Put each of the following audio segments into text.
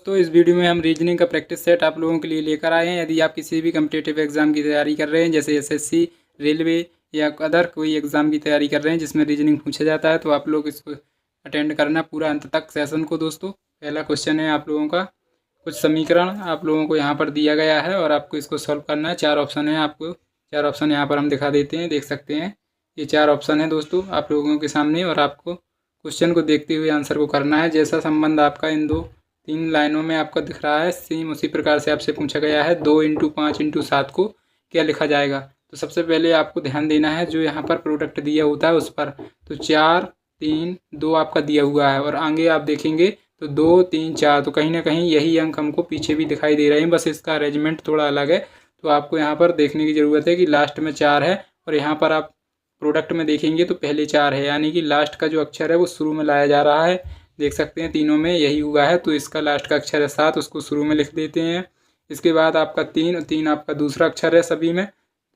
तो इस वीडियो में हम रीजनिंग का प्रैक्टिस सेट आप लोगों के लिए लेकर आए हैं। यदि आप किसी भी कम्पिटिटिव एग्जाम की तैयारी कर रहे हैं, जैसे एसएससी, रेलवे या अदर कोई एग्ज़ाम की तैयारी कर रहे हैं जिसमें रीजनिंग पूछा जाता है, तो आप लोग इसको अटेंड करना पूरा अंत तक सेशन को। दोस्तों, पहला क्वेश्चन है आप लोगों का, कुछ समीकरण आप लोगों को यहाँ पर दिया गया है और आपको इसको सॉल्व करना है। 4 ऑप्शन है, आपको 4 ऑप्शन यहाँ पर हम दिखा देते हैं, देख सकते हैं। ये 4 ऑप्शन है दोस्तों आप लोगों के सामने, और आपको क्वेश्चन को देखते हुए आंसर को करना है। जैसा संबंध आपका इन 3 लाइनों में आपको दिख रहा है, सेम उसी प्रकार से आपसे पूछा गया है 2 × 5 × 7 को क्या लिखा जाएगा। तो सबसे पहले आपको ध्यान देना है जो यहाँ पर प्रोडक्ट दिया होता है उस पर। तो 4 3 2 आपका दिया हुआ है, और आगे आप देखेंगे तो 2 3 4, तो कहीं ना कहीं यही अंक हमको पीछे भी दिखाई दे रहे हैं, बस इसका अरेंजमेंट थोड़ा अलग है। तो आपको यहाँ पर देखने की ज़रूरत है कि लास्ट में 4 है, और यहाँ पर आप प्रोडक्ट में देखेंगे तो पहले 4 है, यानी कि लास्ट का जो अक्षर है वो शुरू में लाया जा रहा है। देख सकते हैं तीनों में यही हुआ है, तो इसका लास्ट का अक्षर है 7, उसको शुरू में लिख देते हैं। इसके बाद आपका 3 आपका दूसरा अक्षर है सभी में,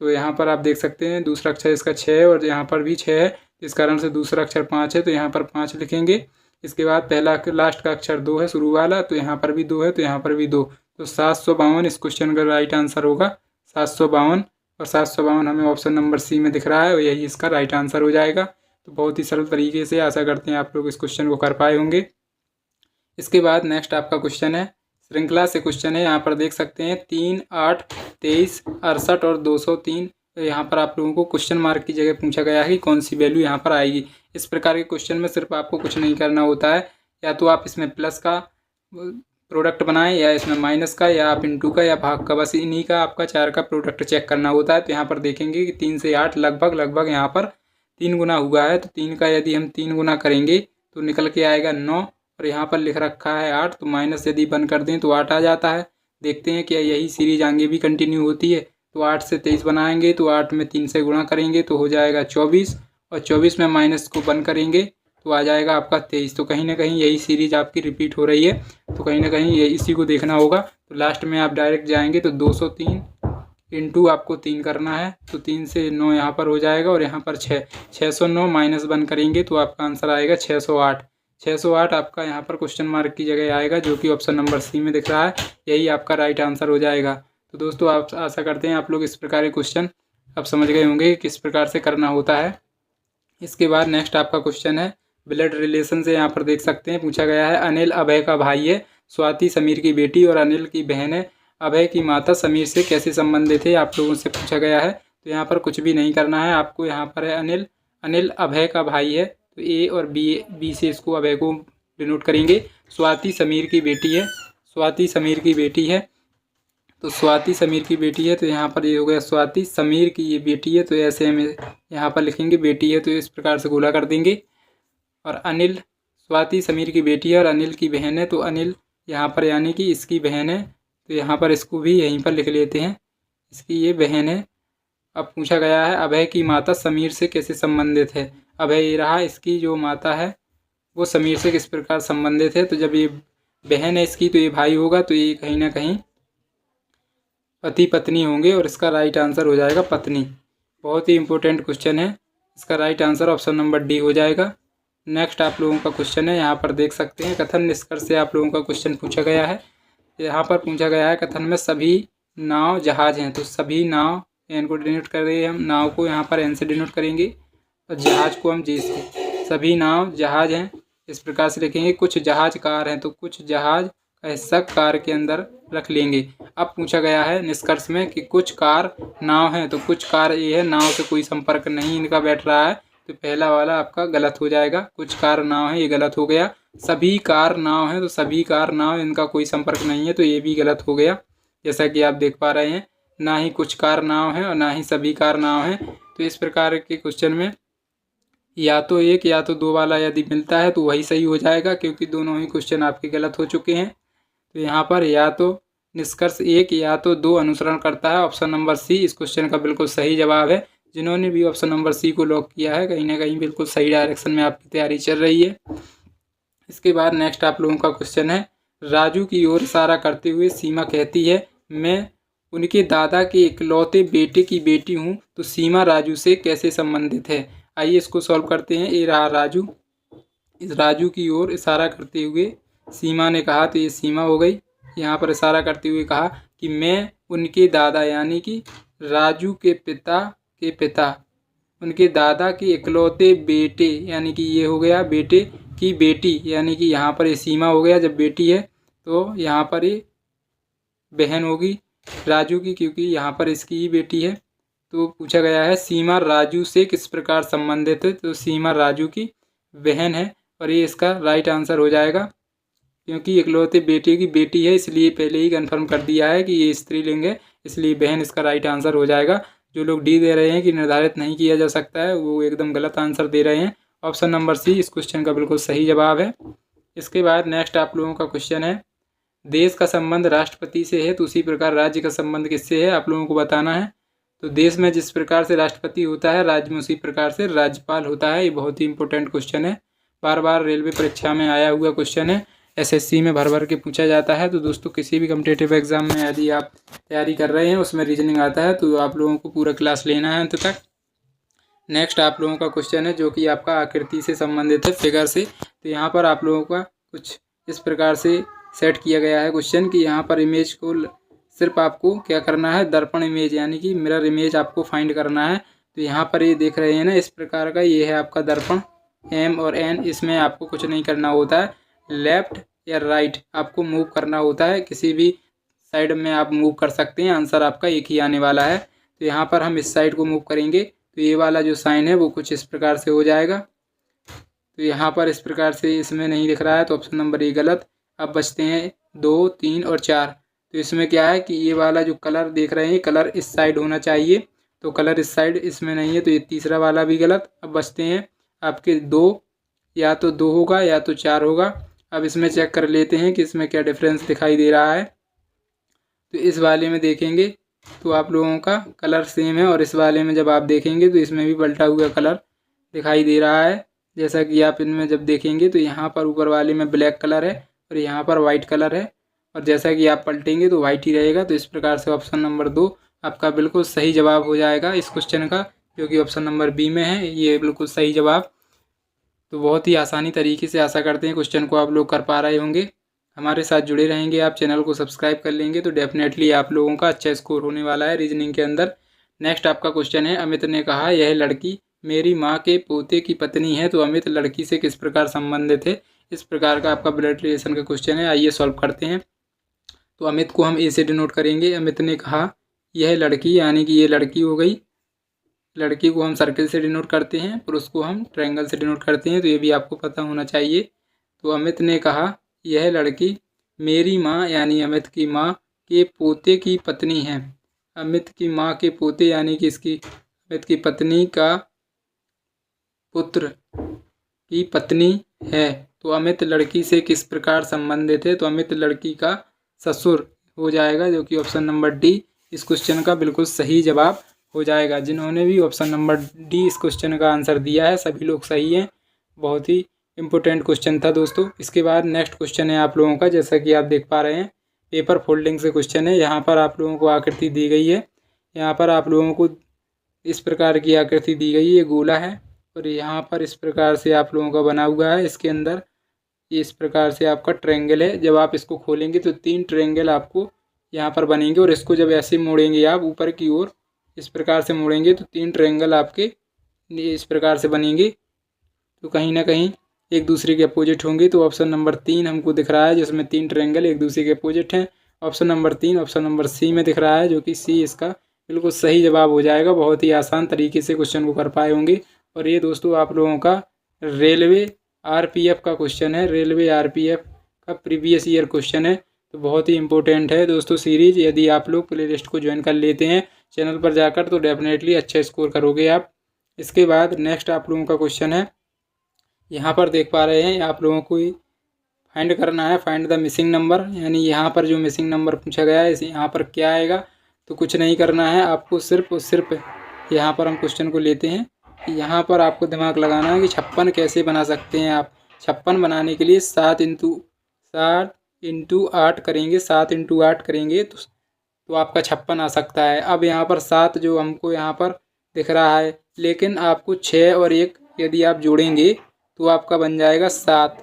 तो यहाँ पर आप देख सकते हैं दूसरा अक्षर इसका 6 है, और यहाँ पर भी 6 है, इस कारण से दूसरा अक्षर 5 है, तो यहाँ पर 5 लिखेंगे। इसके बाद पहला लास्ट का अक्षर 2 है शुरू वाला, तो यहाँ पर भी 2 है, तो यहाँ पर भी 2, तो 752 इस क्वेश्चन का राइट आंसर होगा, 752। और 752 हमें ऑप्शन नंबर सी में दिख रहा है, और यही इसका राइट आंसर हो जाएगा। तो बहुत ही सरल तरीके से आशा करते हैं आप लोग इस क्वेश्चन को कर पाए होंगे। इसके बाद नेक्स्ट आपका क्वेश्चन है, श्रृंखला से क्वेश्चन है, यहाँ पर देख सकते हैं 3 8 23 68 और 203। तो यहाँ पर आप लोगों को क्वेश्चन मार्क की जगह पूछा गया है कि कौन सी वैल्यू यहाँ पर आएगी। इस प्रकार के क्वेश्चन में सिर्फ आपको कुछ नहीं करना होता है, या तो आप इसमें प्लस का प्रोडक्ट बनाएं, या इसमें माइनस का, या आप इंटू का, या भाग का, बस इन्हीं का आपका 4 का प्रोडक्ट चेक करना होता है। तो यहाँ पर देखेंगे कि 3 से 8 लगभग यहाँ पर 3 गुना हुआ है, तो 3 का यदि हम 3 गुना करेंगे तो निकल के आएगा 9, और यहाँ पर लिख रखा है 8, तो माइनस यदि बंद कर दें तो 8 आ जाता है। देखते हैं कि यही सीरीज आगे भी कंटिन्यू होती है। तो 8 से 23 बनाएंगे, तो 8 में 3 से गुणा करेंगे तो हो जाएगा 24, और 24 में माइनस को बंद करेंगे तो आ जाएगा आपका 23। तो कहीं ना कहीं यही सीरीज आपकी रिपीट हो रही है, तो कहीं ना कहीं ये इसी को देखना होगा। तो लास्ट में आप डायरेक्ट जाएंगे तो 203 इंटू आपको 3 करना है, तो 3 से 9 यहाँ पर हो जाएगा, और यहाँ पर 609 माइनस 1 करेंगे तो आपका आंसर आएगा 608। 608 आपका यहाँ पर क्वेश्चन मार्क की जगह आएगा, जो कि ऑप्शन नंबर सी में दिख रहा है, यही आपका राइट आंसर हो जाएगा। तो दोस्तों, आप आशा करते हैं आप लोग इस प्रकार के क्वेश्चन अब समझ गए होंगे कि किस प्रकार से करना होता है। इसके बाद नेक्स्ट आपका क्वेश्चन है, ब्लड रिलेशन से यहाँ पर देख सकते हैं पूछा गया है, अनिल अभय का भाई है, स्वाति समीर की बेटी और अनिल की बहन है, अभय की माता समीर से कैसे संबंधित है, आप लोगों से पूछा गया है। तो यहाँ पर कुछ भी नहीं करना है आपको, यहाँ पर है अनिल अभय का भाई है, तो ए और बी से इसको अभय को डिनोट करेंगे। स्वाति समीर की बेटी है, स्वाति समीर की बेटी है, तो स्वाति समीर की बेटी है, तो यहाँ पर ये हो गया स्वाति समीर की ये बेटी है, तो ऐसे हम यहाँ पर लिखेंगे बेटी है, तो इस प्रकार से गोला कर देंगे। और अनिल, स्वाति समीर की बेटी है और अनिल की बहन है, तो अनिल यहाँ पर यानी कि इसकी बहन है, तो यहाँ पर इसको भी यहीं पर लिख लेते हैं, इसकी ये बहन है। अब पूछा गया है अभय की माता समीर से कैसे संबंधित है। अभय ये रहा, इसकी जो माता है वो समीर से किस प्रकार संबंधित है। तो जब ये बहन है इसकी, तो ये भाई होगा, तो ये कहीं ना कहीं पति पत्नी होंगे, और इसका राइट आंसर हो जाएगा पत्नी। बहुत ही इंपॉर्टेंट क्वेश्चन है, इसका right answer option number D हो जाएगा। नेक्स्ट आप लोगों का क्वेश्चन है, यहाँ पर देख सकते हैं कथन निष्कर्ष से आप लोगों का क्वेश्चन पूछा गया है। यहाँ पर पूछा गया है कथन में सभी नाव जहाज हैं, तो सभी नाव, एन को डिनोट कर रहे हैं हम, नाव को यहाँ पर एन से डिनोट करेंगे और जहाज को हम जी से। सभी नाव जहाज हैं, इस प्रकार से लिखेंगे। कुछ जहाज कार हैं, तो कुछ जहाज का हिस्सा कार के अंदर रख लेंगे। अब पूछा गया है निष्कर्ष में कि कुछ कार नाव हैं, तो कुछ कार ये है, नाव से कोई संपर्क नहीं इनका बैठ रहा है, तो पहला वाला आपका गलत हो जाएगा। कुछ कार नाव है, ये गलत हो गया। सभी कार नाव है, तो सभी कार नाव, इनका कोई संपर्क नहीं है, तो ये भी गलत हो गया। जैसा कि आप देख पा रहे हैं, ना ही कुछ कार नाव है और ना ही सभी कार नाव है। तो इस प्रकार के क्वेश्चन में या तो एक या तो दो वाला यदि मिलता है तो वही सही हो जाएगा, क्योंकि दोनों ही क्वेश्चन आपके गलत हो चुके हैं। तो यहाँ पर या तो निष्कर्ष 1 या तो 2 अनुसरण करता है, ऑप्शन नंबर सी इस क्वेश्चन का बिल्कुल सही जवाब है। जिन्होंने भी ऑप्शन नंबर सी को लॉक किया है, कहीं ना कहीं बिल्कुल सही डायरेक्शन में आपकी तैयारी चल रही है। इसके बाद नेक्स्ट आप लोगों का क्वेश्चन है, राजू की ओर इशारा करते हुए सीमा कहती है, मैं उनके दादा के इकलौते बेटे की बेटी हूँ, तो सीमा राजू से कैसे संबंधित है। आइए इसको सॉल्व करते हैं। ये रहा राजू, इस राजू की ओर इशारा करते हुए सीमा ने कहा, तो ये सीमा हो गई। यहाँ पर इशारा करते हुए कहा कि मैं उनके दादा यानी कि राजू के पिता उनके दादा के इकलौते बेटे यानी कि ये हो गया बेटे की बेटी, यानी कि यहाँ पर ये सीमा हो गया। जब बेटी है तो यहाँ पर ये बहन होगी राजू की, क्योंकि यहाँ पर इसकी ही बेटी है। तो पूछा गया है सीमा राजू से किस प्रकार संबंधित है, तो सीमा राजू की बहन है और ये इसका राइट आंसर हो जाएगा। क्योंकि इकलौते बेटे की बेटी है इसलिए पहले ही कंफर्म कर दिया है कि ये स्त्रीलिंग है, इसलिए बहन इसका राइट आंसर हो जाएगा। जो लोग डी दे रहे हैं कि निर्धारित नहीं किया जा सकता है, वो एकदम गलत आंसर दे रहे हैं। ऑप्शन नंबर सी इस क्वेश्चन का बिल्कुल सही जवाब है। इसके बाद नेक्स्ट आप लोगों का क्वेश्चन है, देश का संबंध राष्ट्रपति से है तो उसी प्रकार राज्य का संबंध किससे है, आप लोगों को बताना है। तो देश में जिस प्रकार से राष्ट्रपति होता है, राज्य में उसी प्रकार से राज्यपाल होता है। ये बहुत ही इंपॉर्टेंट क्वेश्चन है, बार बार रेलवे परीक्षा में आया हुआ क्वेश्चन है, एसएससी में भर भर के पूछा जाता है। तो दोस्तों किसी भी कम्पिटिटिव एग्जाम में यदि आप तैयारी कर रहे हैं उसमें रीजनिंग आता है तो आप लोगों को पूरा क्लास लेना है अंत तक। नेक्स्ट आप लोगों का क्वेश्चन है जो कि आपका आकृति से संबंधित है, फिगर से। तो यहाँ पर आप लोगों का कुछ इस प्रकार से सेट किया गया है क्वेश्चन कि यहाँ पर इमेज को सिर्फ आपको क्या करना है, दर्पण इमेज यानी कि मिरर इमेज आपको फाइंड करना है। तो यहाँ पर ये देख रहे हैं ना, इस प्रकार का ये है आपका दर्पण M और N। इसमें आपको कुछ नहीं करना होता है, लेफ्ट या राइट आपको मूव करना होता है, किसी भी साइड में आप मूव कर सकते हैं, आंसर आपका एक ही आने वाला है। तो यहाँ पर हम इस साइड को मूव करेंगे तो ये वाला जो साइन है वो कुछ इस प्रकार से हो जाएगा। तो यहाँ पर इस प्रकार से इसमें नहीं दिख रहा है, तो ऑप्शन नंबर ए गलत। अब बचते हैं 2, 3 और 4। तो इसमें क्या है कि ये वाला जो कलर देख रहे हैं, कलर इस साइड होना चाहिए, तो कलर इस साइड इसमें नहीं है, तो ये तीसरा वाला भी गलत। अब बचते हैं आपके 2, या तो 2 होगा या तो 4 होगा। अब इसमें चेक कर लेते हैं कि इसमें क्या डिफरेंस दिखाई दे रहा है। तो इस वाले में देखेंगे तो आप लोगों का कलर सेम है, और इस वाले में जब आप देखेंगे तो इसमें भी पलटा हुआ कलर दिखाई दे रहा है। जैसा कि आप इनमें जब देखेंगे तो यहाँ पर ऊपर वाले में ब्लैक कलर है और यहाँ पर वाइट कलर है, और जैसा कि आप पलटेंगे तो वाइट ही रहेगा। तो इस प्रकार से ऑप्शन नंबर 2 आपका बिल्कुल सही जवाब हो जाएगा इस क्वेश्चन का, जो कि ऑप्शन नंबर बी में है, ये बिल्कुल सही जवाब। तो बहुत ही आसानी तरीके से आशा करते हैं क्वेश्चन को आप लोग कर पा रहे होंगे। हमारे साथ जुड़े रहेंगे, आप चैनल को सब्सक्राइब कर लेंगे तो डेफिनेटली आप लोगों का अच्छा स्कोर होने वाला है रीजनिंग के अंदर। नेक्स्ट आपका क्वेश्चन है, अमित ने कहा यह लड़की मेरी माँ के पोते की पत्नी है, तो अमित लड़की से किस प्रकार संबंधित है। इस प्रकार का आपका ब्लड रिलेशन का क्वेश्चन है, आइए सॉल्व करते हैं। तो अमित को हम ए से डिनोट करेंगे। अमित ने कहा यह लड़की यानी कि ये लड़की हो गई, लड़की को हम सर्किल से डिनोट करते हैं, पुरुष को हम ट्रायंगल से डिनोट करते हैं, तो ये भी आपको पता होना चाहिए। तो अमित ने कहा यह लड़की मेरी माँ यानी अमित की माँ के पोते की पत्नी है। अमित की माँ के पोते यानी कि इसकी अमित की पत्नी का पुत्र की पत्नी है। तो अमित लड़की से किस प्रकार संबंधित है, तो अमित लड़की का ससुर हो जाएगा, जो कि ऑप्शन नंबर डी इस क्वेश्चन का बिल्कुल सही जवाब हो जाएगा। जिन्होंने भी ऑप्शन नंबर डी इस क्वेश्चन का आंसर दिया है सभी लोग सही हैं। बहुत ही इम्पोर्टेंट क्वेश्चन था दोस्तों। इसके बाद नेक्स्ट क्वेश्चन है आप लोगों का, जैसा कि आप देख पा रहे हैं पेपर फोल्डिंग से क्वेश्चन है। यहाँ पर आप लोगों को आकृति दी गई है, यहाँ पर आप लोगों को इस प्रकार की आकृति दी गई है, ये गोला है और यहाँ पर इस प्रकार से आप लोगों का बना हुआ है, इसके अंदर इस प्रकार से आपका ट्रायंगल है। जब आप इसको खोलेंगे तो 3 ट्रायंगल आपको यहाँ पर बनेंगे, और इसको जब ऐसे मोड़ेंगे आप ऊपर की ओर इस प्रकार से मोड़ेंगे तो 3 ट्रायंगल आपके इस प्रकार से बनेंगे, तो कहीं ना कहीं एक दूसरे के अपोजिट होंगे। तो ऑप्शन नंबर 3 हमको दिख रहा है जिसमें 3 ट्रायंगल एक दूसरे के अपोजिट हैं। Option number 3 option number C में दिख रहा है, जो कि सी इसका बिल्कुल सही जवाब हो जाएगा। बहुत ही आसान तरीके से क्वेश्चन को कर पाए होंगे। और ये दोस्तों आप लोगों का रेलवे आरपीएफ का क्वेश्चन है, रेलवे आरपीएफ का प्रीवियस ईयर क्वेश्चन है, तो बहुत ही इंपॉर्टेंट है दोस्तों सीरीज। यदि आप लोग प्ले लिस्ट को ज्वाइन कर लेते हैं चैनल पर जाकर तो डेफिनेटली अच्छा स्कोर करोगे आप। इसके बाद नेक्स्ट आप लोगों का क्वेश्चन है, यहाँ पर देख पा रहे हैं आप लोगों को फाइंड करना है, फाइंड द मिसिंग नंबर, यानी यहाँ पर जो मिसिंग नंबर पूछा गया है इसे यहाँ पर क्या आएगा। तो कुछ नहीं करना है आपको, सिर्फ और सिर्फ यहाँ पर हम क्वेश्चन को लेते हैं। यहाँ पर आपको दिमाग लगाना है कि 56 कैसे बना सकते हैं आप। 56 बनाने के लिए 7 इंटू 8 करेंगे, 7 इंटू 8 करेंगे तो आपका 56 आ सकता है। अब यहाँ पर 7 जो हमको यहाँ पर दिख रहा है, लेकिन आपको 6 और 1 यदि आप जोड़ेंगे तो आपका बन जाएगा 7।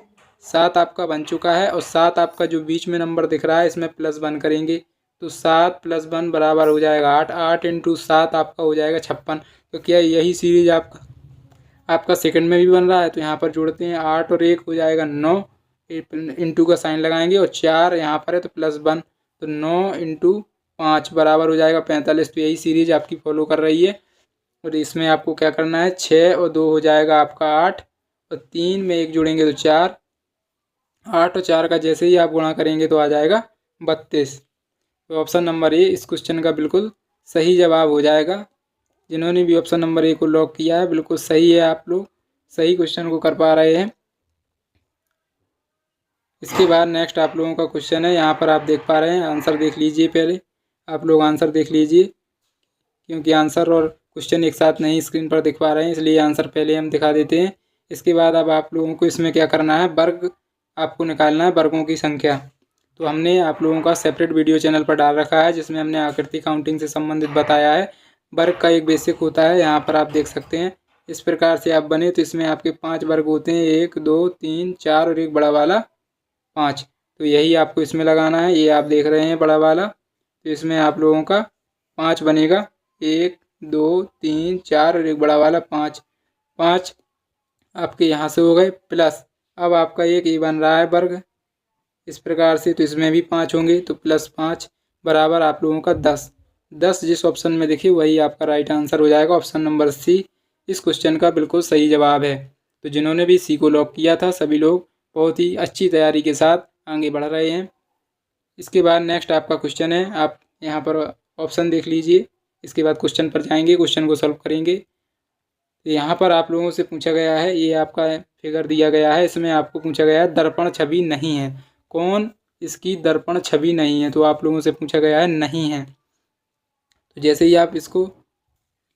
7 आपका बन चुका है और 7 आपका जो बीच में नंबर दिख रहा है इसमें +1 करेंगे तो 7 + 1 बराबर हो जाएगा 8। 8 × 7 आपका हो जाएगा 56। तो क्या यही सीरीज आपका सेकंड में भी बन रहा है। तो यहाँ पर जोड़ते हैं 8 और 1 हो जाएगा 9, इंटू का साइन लगाएंगे और 4 यहाँ पर है तो +1 तो 9 × 5 बराबर हो जाएगा 45। तो यही सीरीज आपकी फॉलो कर रही है। और इसमें आपको क्या करना है 6 और 2 हो जाएगा आपका 8 और 3 में 1 जोड़ेंगे तो 4। 8 और 4 का जैसे ही आप गुणा करेंगे तो आ जाएगा 32। तो ऑप्शन नंबर ए इस क्वेश्चन का बिल्कुल सही जवाब हो जाएगा। जिन्होंने भी ऑप्शन नंबर ए को लॉक किया है बिल्कुल सही है, आप लोग सही क्वेश्चन को कर पा रहे हैं। इसके बाद नेक्स्ट आप लोगों का क्वेश्चन है, यहाँ पर आप देख पा रहे हैं, आंसर देख लीजिए। पहले आप लोग आंसर देख लीजिए क्योंकि आंसर और क्वेश्चन एक साथ नहीं स्क्रीन पर दिख पा रहे हैं, इसलिए आंसर पहले हम दिखा देते हैं। इसके बाद अब आप लोगों को इसमें क्या करना है, वर्ग आपको निकालना है, वर्गों की संख्या। तो हमने आप लोगों का सेपरेट वीडियो चैनल पर डाल रखा है जिसमें हमने आकृति काउंटिंग से संबंधित बताया है। वर्ग का एक बेसिक होता है, यहाँ पर आप देख सकते हैं। इस प्रकार से आप बने तो इसमें आपके 5 वर्ग होते हैं, 1 2 3 4 और एक बड़ा वाला 5। तो यही आपको इसमें लगाना है, ये आप देख रहे हैं बड़ा वाला। तो इसमें आप लोगों का 5 बनेगा, 1 2 3 4 और एक बड़ा वाला 5। 5 आपके यहाँ से हो गए प्लस अब आपका एक ये बन रहा है वर्ग इस प्रकार से, तो इसमें भी 5 होंगे तो +5 बराबर आप लोगों का 10। 10 जिस ऑप्शन में देखिए वही आपका राइट आंसर हो जाएगा। ऑप्शन नंबर सी इस क्वेश्चन का बिल्कुल सही जवाब है। तो जिन्होंने भी सी को लॉक किया था सभी लोग बहुत ही अच्छी तैयारी के साथ आगे बढ़ रहे हैं। इसके बाद नेक्स्ट आपका क्वेश्चन है, आप यहाँ पर ऑप्शन देख लीजिए। इसके बाद क्वेश्चन पर जाएंगे, क्वेश्चन को सॉल्व करेंगे। तो यहाँ पर आप लोगों से पूछा गया है, ये आपका फिगर दिया गया है, इसमें आपको पूछा गया है दर्पण छवि नहीं है, कौन इसकी दर्पण छवि नहीं है। तो आप लोगों से पूछा गया है नहीं है। तो जैसे ही आप इसको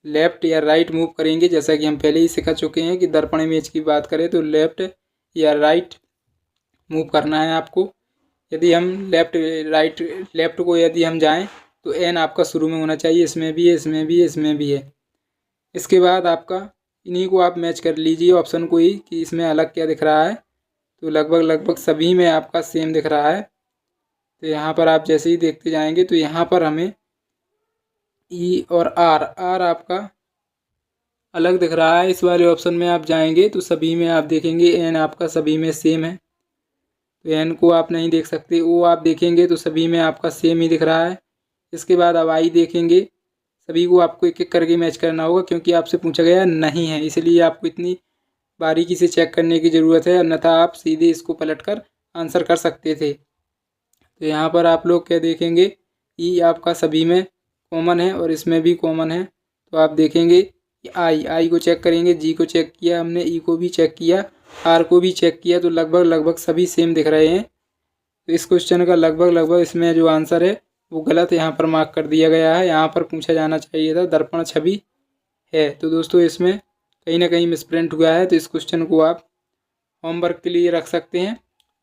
लेफ़्ट या राइट मूव करेंगे, जैसा कि हम पहले ही सिखा चुके हैं कि दर्पण इमेज की बात करें तो लेफ़्ट या राइट मूव करना है आपको। यदि हम लेफ़्ट को यदि हम जाएं तो एन आपका शुरू में होना चाहिए, इसमें भी है, इसमें भी है, इसमें भी है। इसके बाद आपका इन्हीं को आप मैच कर लीजिए ऑप्शन को ही कि इसमें अलग क्या दिख रहा है। तो लगभग सभी में आपका सेम दिख रहा है। तो यहाँ पर आप जैसे ही देखते जाएंगे तो यहाँ पर हमें ई और आर आपका अलग दिख रहा है। इस वाले ऑप्शन में आप जाएंगे तो सभी में आप देखेंगे एन आपका सभी में सेम है, तो एन को आप नहीं देख सकते। ओ आप देखेंगे तो सभी में आपका सेम ही दिख रहा है। इसके बाद अब आई देखेंगे, सभी को आपको एक एक करके मैच करना होगा क्योंकि आपसे पूछा गया नहीं है, इसलिए आपको इतनी बारीकी से चेक करने की ज़रूरत है, अन्यथा आप सीधे इसको पलटकर आंसर कर सकते थे। तो यहाँ पर आप लोग क्या देखेंगे, ई आपका सभी में कॉमन है और इसमें भी कॉमन है। तो आप देखेंगे आई को चेक करेंगे, जी को चेक किया हमने, ई को भी चेक किया, आर को भी चेक किया, तो लगभग सभी सेम दिख रहे हैं। तो इस क्वेश्चन का लगभग इसमें जो आंसर है वो गलत यहाँ पर मार्क कर दिया गया है। यहाँ पर पूछा जाना चाहिए था दर्पण छवि है। तो दोस्तों इसमें कहीं ना कहीं मिसप्रिंट हुआ है, तो इस क्वेश्चन को आप होमवर्क के लिए रख सकते हैं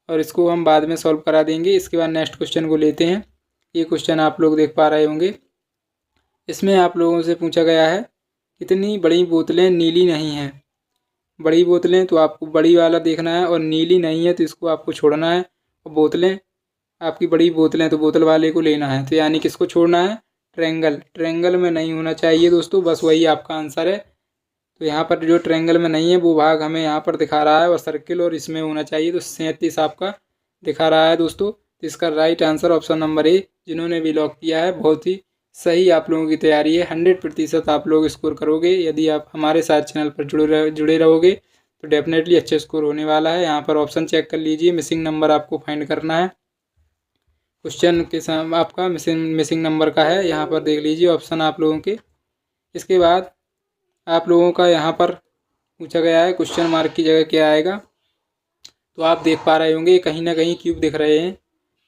और इसको हम बाद में सॉल्व करा देंगे। इसके बाद नेक्स्ट क्वेश्चन को लेते हैं। ये क्वेश्चन आप लोग देख पा रहे होंगे, इसमें आप लोगों से पूछा गया है कितनी बड़ी बोतलें नीली नहीं हैं। बड़ी बोतलें तो आपको बड़ी वाला देखना है और नीली नहीं है तो इसको आपको छोड़ना है, और बोतलें आपकी बड़ी बोतलें तो बोतल वाले को लेना है। तो यानी किसको छोड़ना है, ट्रायंगल में नहीं होना चाहिए दोस्तों, बस वही आपका आंसर है। तो यहाँ पर जो ट्रायंगल में नहीं है वो भाग हमें यहाँ पर दिखा रहा है और सर्किल और इसमें होना चाहिए, तो 37 आपका दिखा रहा है दोस्तों। तो इसका right answer option number A. जिन्होंने भी लॉक किया है बहुत ही सही आप लोगों की तैयारी है, 100% आप लोग स्कोर करोगे। यदि आप हमारे साथ चैनल पर जुड़े रहोगे तो डेफिनेटली अच्छा स्कोर होने वाला है। यहाँ पर ऑप्शन चेक कर लीजिए, मिसिंग नंबर आपको फाइंड करना है। क्वेश्चन के साथ आपका मिसिंग नंबर का है, यहाँ पर देख लीजिए ऑप्शन आप लोगों के। इसके बाद आप लोगों का यहाँ पर पूछा गया है क्वेश्चन मार्क की जगह क्या आएगा। तो आप देख पा रहे होंगे कहीं ना कहीं क्यूब दिख रहे हैं,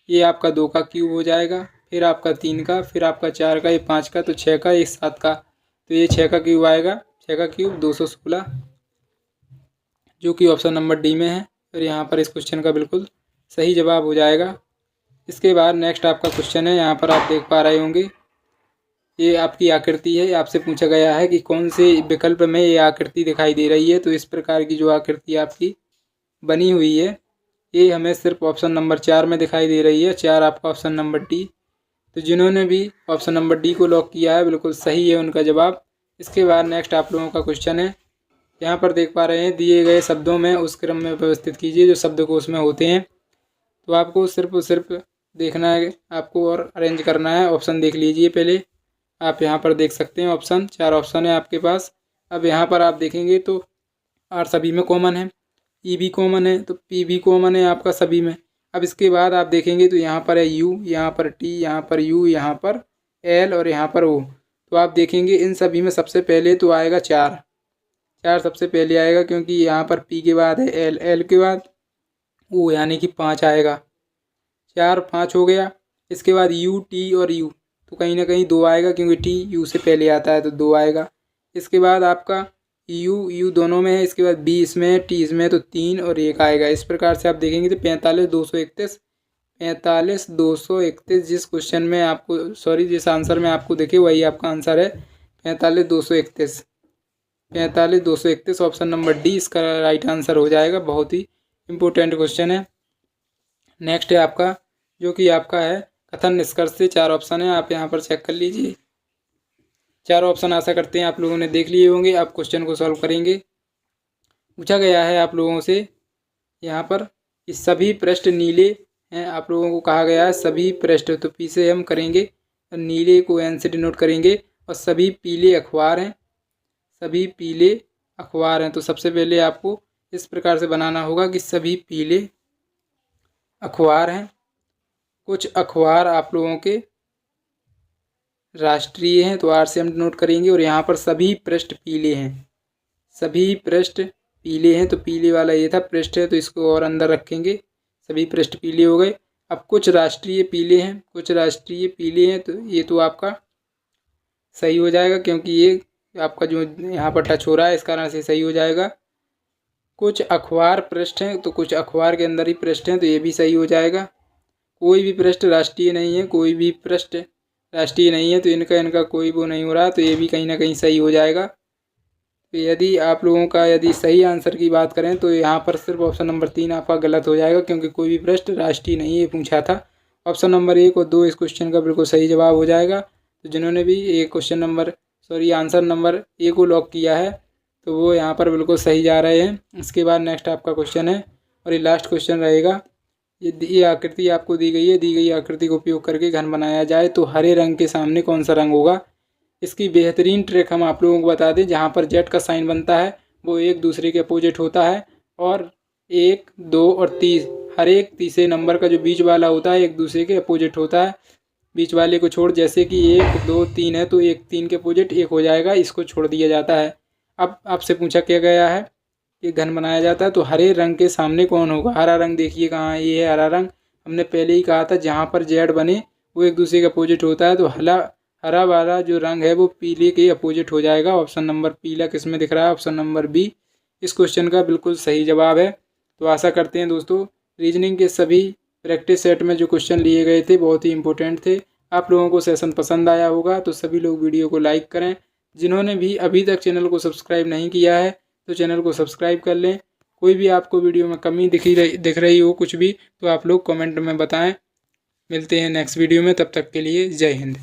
ये आपका 2 का क्यूब हो जाएगा, फिर आपका 3 का, फिर आपका 4 का, ये 5 का, तो 6 का, ये 7 का, तो ये 6 का क्यूब आएगा। 6 का क्यूब 216, जो कि ऑप्शन नंबर डी में है। और यहाँ पर इस क्वेश्चन का बिल्कुल सही जवाब हो जाएगा। इसके बाद नेक्स्ट आपका क्वेश्चन है, यहाँ पर आप देख पा रहे होंगे ये आपकी आकृति है। आपसे पूछा गया है कि कौन से विकल्प में ये आकृति दिखाई दे रही है। तो इस प्रकार की जो आकृति आपकी बनी हुई है ये हमें सिर्फ ऑप्शन नंबर 4 में दिखाई दे रही है। 4 आपका ऑप्शन नंबर डी। तो जिन्होंने भी ऑप्शन नंबर डी को लॉक किया है बिल्कुल सही है उनका जवाब। इसके बाद नेक्स्ट आप लोगों का क्वेश्चन है। यहाँ पर देख पा रहे हैं, दिए गए शब्दों में उस क्रम में व्यवस्थित कीजिए जो शब्दकोश में होते हैं। तो आपको सिर्फ देखना है आपको और अरेंज करना है। ऑप्शन देख लीजिए पहले। आप यहाँ पर देख सकते हैं ऑप्शन, 4 ऑप्शन है आपके पास। अब यहाँ पर आप देखेंगे तो आर सभी में कॉमन है, ई भी कॉमन है, तो पी भी कॉमन है आपका सभी में। अब इसके बाद आप देखेंगे तो यहाँ पर है यू, यहाँ पर टी, यहाँ पर यू, यहाँ पर एल और यहाँ पर ओ। तो आप देखेंगे इन सभी में सबसे पहले तो आएगा 4 सबसे पहले आएगा, क्योंकि यहाँ पर पी के बाद है एल, एल के बाद ओ, यानी कि 5 आएगा। 4 5 हो गया। इसके बाद यू टी और यू, तो कहीं ना कहीं 2 आएगा, क्योंकि टी यू से पहले आता है तो 2 आएगा। इसके बाद आपका यू दोनों में है। इसके बाद बी इसमें है, टी इसमें है, तो 3 और 1 आएगा। इस प्रकार से आप देखेंगे तो 45 231 जिस क्वेश्चन में आपको जिस आंसर में आपको दिखे वही आपका आंसर है। 45 231 ऑप्शन नंबर डी इसका राइट आंसर हो जाएगा। बहुत ही इम्पोर्टेंट क्वेश्चन है। नेक्स्ट है आपका, जो कि आपका है कथन निष्कर्ष से। 4 ऑप्शन है, आप यहाँ पर चेक कर लीजिए। 4 ऑप्शन आशा करते हैं आप लोगों ने देख लिए होंगे। आप क्वेश्चन को सॉल्व करेंगे। पूछा गया है आप लोगों से यहाँ पर कि सभी पृष्ठ नीले हैं। आप लोगों को कहा गया है सभी पृष्ठ, तो पी से हम करेंगे, नीले को एन से डिनोट करेंगे। और सभी पीले अखबार हैं, सभी पीले अखबार हैं। तो सबसे पहले आपको इस प्रकार से बनाना होगा कि सभी पीले अखबार हैं। कुछ अखबार आप लोगों के राष्ट्रीय हैं, तो आर से हम नोट करेंगे। और यहाँ पर सभी पृष्ठ पीले हैं, सभी पृष्ठ पीले हैं, तो पीले वाला ये था पृष्ठ है, तो इसको और अंदर रखेंगे। सभी पृष्ठ पीले हो गए। अब कुछ राष्ट्रीय पीले हैं, कुछ राष्ट्रीय पीले हैं, तो ये तो आपका सही हो जाएगा, क्योंकि ये आपका जो यहाँ पर टच हो रहा है इस कारण से सही हो जाएगा। कुछ अखबार पृष्ठ हैं, तो कुछ अखबार के अंदर ही पृष्ठ हैं, तो ये भी सही हो जाएगा। कोई भी पृष्ठ राष्ट्रीय नहीं है, कोई भी पृष्ठ राष्ट्रीय नहीं है, तो इनका कोई वो नहीं हो रहा, तो ये भी कहीं ना कहीं सही हो जाएगा। तो यदि आप लोगों का यदि सही आंसर की बात करें तो यहाँ पर सिर्फ ऑप्शन नंबर 3 आपका गलत हो जाएगा, क्योंकि कोई भी पृष्ठ राष्ट्रीय नहीं है पूछा था। ऑप्शन नंबर 1 और 2 इस क्वेश्चन का बिल्कुल सही जवाब हो जाएगा। तो जिन्होंने भी आंसर नंबर ए को लॉक किया है तो वो यहाँ पर बिल्कुल सही जा रहे हैं। इसके बाद नेक्स्ट आपका क्वेश्चन है और ये लास्ट क्वेश्चन रहेगा। ये आकृति आपको दी गई है, दी गई आकृति का उपयोग करके घन बनाया जाए तो हरे रंग के सामने कौन सा रंग होगा। इसकी बेहतरीन ट्रिक हम आप लोगों को बता दें, जहाँ पर जेड का साइन बनता है वो एक दूसरे के अपोजिट होता है, और 1 2 और 3 हर एक तीसरे नंबर का जो बीच वाला होता है एक दूसरे के अपोजिट होता है। बीच वाले को छोड़, जैसे कि 1 2 3 है तो 1 3 के अपोजिट 1 हो जाएगा, इसको छोड़ दिया जाता है। अब आपसे पूछा क्या गया है कि घन बनाया जाता है तो हरे रंग के सामने कौन होगा। हरा रंग देखिए कहाँ है, ये है हरा रंग। हमने पहले ही कहा था जहाँ पर जेड बने वो एक दूसरे के अपोजिट होता है, तो हरा वाला जो रंग है वो पीले के अपोजिट हो जाएगा। ऑप्शन नंबर पीला किस में दिख रहा है, ऑप्शन नंबर बी इस क्वेश्चन का बिल्कुल सही जवाब है। तो आशा करते हैं दोस्तों रीजनिंग के सभी प्रैक्टिस सेट में जो क्वेश्चन लिए गए थे बहुत ही इंपॉर्टेंट थे। आप लोगों को सेशन पसंद आया होगा, तो सभी लोग वीडियो को लाइक करें। जिन्होंने भी अभी तक चैनल को सब्सक्राइब नहीं किया है तो चैनल को सब्सक्राइब कर लें। कोई भी आपको वीडियो में कमी दिख रही हो कुछ भी, तो आप लोग कमेंट में बताएं। मिलते हैं नेक्स्ट वीडियो में, तब तक के लिए जय हिंद।